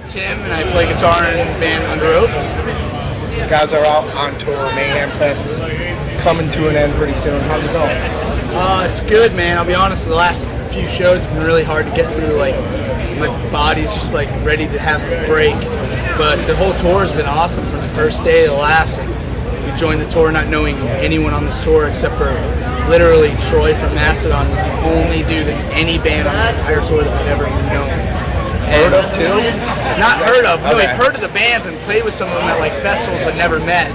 Tim, and I play guitar in the band Underoath. You guys are out on tour. Mayhem Fest is coming to an end pretty soon. How's it going? It's good, man. I'll be honest, the last few shows have been really hard to get through. Like, my body's just like ready to have a break. But the whole tour has been awesome from the first day to the last. Like, we joined the tour not knowing anyone on this tour except for literally Troy from Mastodon was the only dude in any band on the entire tour that we've ever known. Heard of too? Not heard of. No, Okay. we've heard of the bands and played with some of them at like festivals, but never met.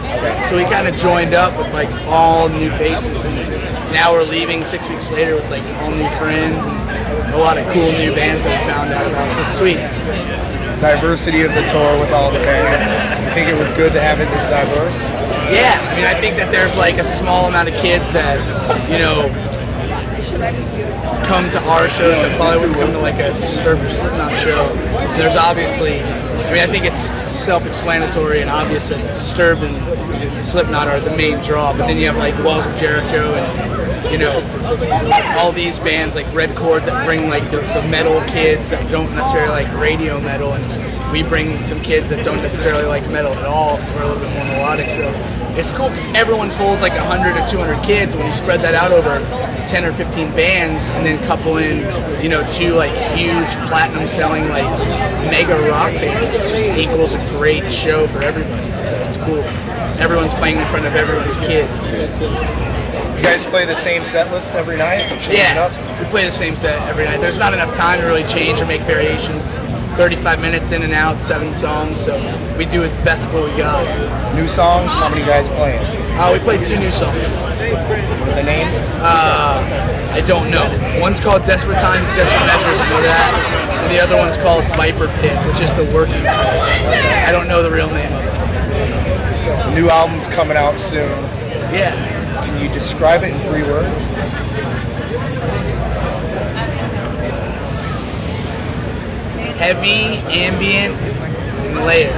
So we kind of joined up with like all new faces, and now we're leaving 6 weeks later with like all new friends and a lot of cool new bands that we found out about. So it's sweet. Diversity of the tour with all the bands. You think it was good to have it this diverse? Yeah, I mean, I think that there's like a small amount of kids that, you know, come to our shows that probably wouldn't come to like a Disturbed or Slipknot show. And there's obviously, I mean, I think it's self-explanatory and obvious that Disturbed and Slipknot are the main draw, but then you have like Walls of Jericho and, you know, all these bands like Red Chord that bring like the metal kids that don't necessarily like radio metal, and we bring some kids that don't necessarily like metal at all because we're a little bit more melodic. So it's cool because everyone pulls like 100 or 200 kids. When you spread that out over 10 or 15 bands and then couple in, you know, 2 like huge platinum selling like mega rock bands, it just equals a great show for everybody. So it's cool. Everyone's playing in front of everyone's kids. You guys play the same set list every night? Yeah, we play the same set every night. There's not enough time to really change or make variations. It's 35 minutes in and out, 7 songs, so we do it best of what we got. New songs? How many guys playing? We played 2 new songs. What are the names? I don't know. One's called Desperate Times, Desperate Measures, I know that. And the other one's called Viper Pit, which is the working title. I don't know the real name of it. The new album's coming out soon. Yeah. Can you describe it in 3 words? Heavy, ambient, and layered.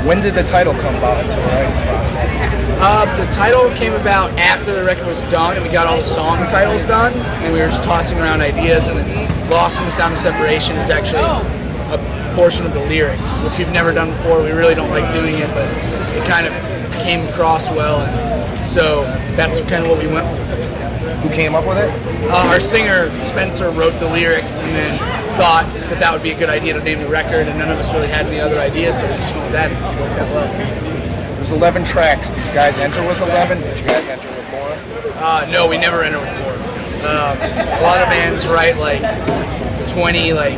When did the title come about into the writing process? The title came about after the record was done and we got all the song titles done, and we were just tossing around ideas, and then Lost in the Sound of Separation is actually a portion of the lyrics, which we've never done before. We really don't like doing it, but it kind of came across well, and so that's kind of what we went with. Who came up with it? Our singer Spencer wrote the lyrics and then thought that that would be a good idea to name the record, and none of us really had any other ideas, so we just went with that and it worked out well. There's 11 tracks. Did you guys enter with 11? Did you guys enter with more? No, we never enter with more. A lot of bands write like 20, like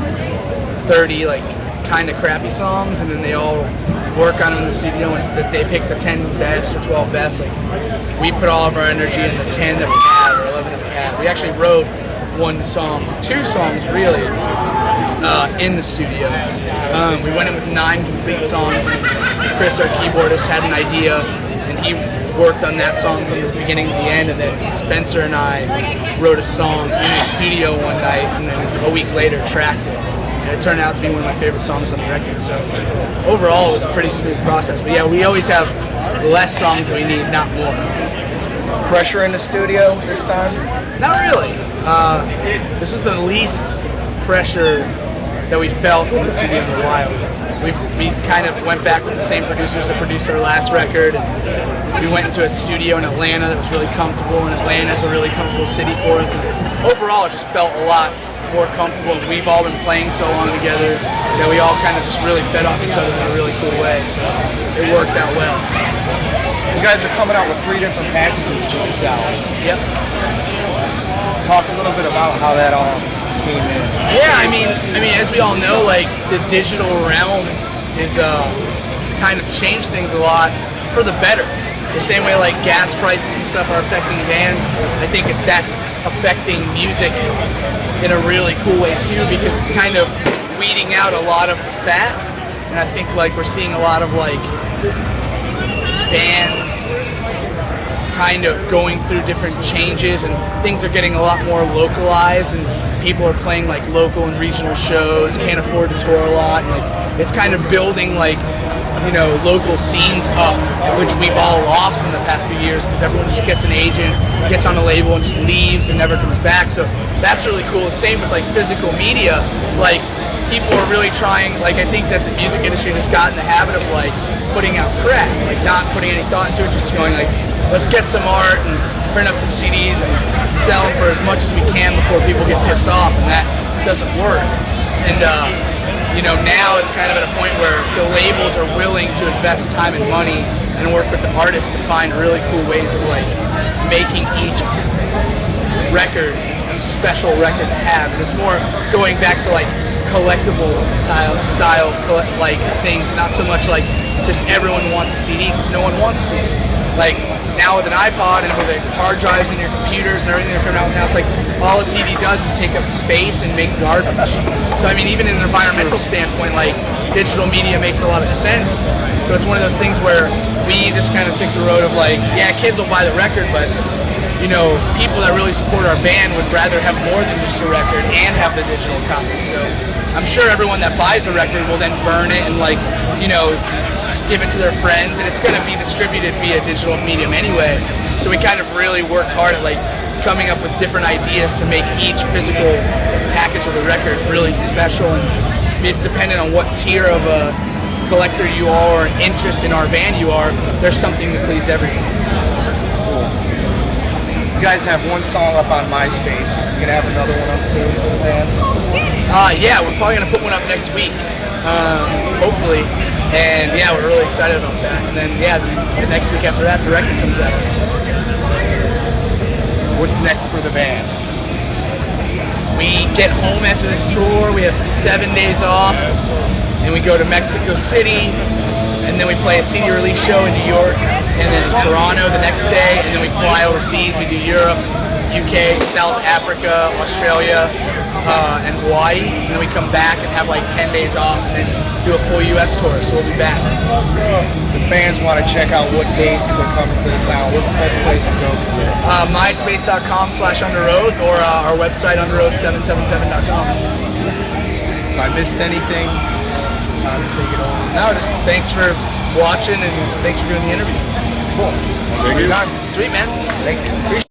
30, like kind of crappy songs, and then they all work on them in the studio, and that they pick the 10 best or 12 best. Like, we put all of our energy in the 10 that we have or 11 that we have. We actually wrote 1 song, 2 songs really, in the studio. We went in with 9 complete songs, and Chris, our keyboardist, had an idea, and he worked on that song from the beginning to the end, and then Spencer and I wrote a song in the studio one night, and then a week later tracked it. And it turned out to be one of my favorite songs on the record. So overall, it was a pretty smooth process. But yeah, we always have less songs that we need, not more. Pressure in the studio this time? Not really. This is the least pressure that we felt in the studio in a while. We kind of went back with the same producers that produced our last record, and we went into a studio in Atlanta that was really comfortable, and Atlanta's a really comfortable city for us. And overall, it just felt a lot more comfortable, and we've all been playing so long together that we all kind of just really fed off each other in a really cool way, so it worked out well. You guys are coming out with 3 different packages for this album. Yep. Talk a little bit about how that all came in. Yeah, I mean, as we all know, like, the digital realm is kind of changed things a lot for the better. The same way like gas prices and stuff are affecting bands, I think that's affecting music in a really cool way too, because it's kind of weeding out a lot of the fat, and I think like we're seeing a lot of like bands kind of going through different changes, and things are getting a lot more localized, and people are playing like local and regional shows, can't afford to tour a lot, and like it's kind of building like, you know, local scenes up, which we've all lost in the past few years because everyone just gets an agent, gets on a label, and just leaves and never comes back. So that's really cool. Same with like physical media. Like people are really trying, like, I think that the music industry just got in the habit of, like, putting out crap, like, not putting any thought into it, just going, like, let's get some art and print up some CDs and sell them for as much as we can before people get pissed off, and that doesn't work. And, you know, now it's kind of at a point where the labels are willing to invest time and money and work with the artists to find really cool ways of, like, making each record a special record to have. And it's more going back to, like, collectible style like things, not so much like just everyone wants a CD, because no one wants a CD. Like, now with an iPod and with the hard drives in your computers and everything they're coming out with now, it's like all a CD does is take up space and make garbage. So I mean, even in an environmental standpoint, like, digital media makes a lot of sense. So it's one of those things where we just kind of took the road of, like, yeah, kids will buy the record, but, you know, people that really support our band would rather have more than just a record and have the digital copy. So I'm sure everyone that buys a record will then burn it and, like, you know, give it to their friends, and it's going to be distributed via digital medium anyway. So we kind of really worked hard at, like, coming up with different ideas to make each physical package of the record really special, and depending on what tier of a collector you are or an interest in our band you are, there's something to please everyone. You guys have one song up on MySpace. You're gonna have another one up soon for the fans? Yeah, we're probably gonna put one up next week, hopefully. And yeah, we're really excited about that. And then yeah, the next week after that, the record comes out. What's next for the band? We get home after this tour. We have 7 days off, and we go to Mexico City, and then we play a CD release show in New York, and then in Toronto the next day, and then we fly overseas. We do Europe, UK, South Africa, Australia, and Hawaii, and then we come back and have like 10 days off, and then do a full US tour, so we'll be back. The fans want to check out what dates they're coming to the town. What's the best place to go for it? MySpace.com/Underoath, or our website, underoath777.com. If I missed anything, time to take it over. No, just thanks for watching, and thanks for doing the interview. Cool. Thanks for your time. Sweet, man. Thank you. Appreciate it.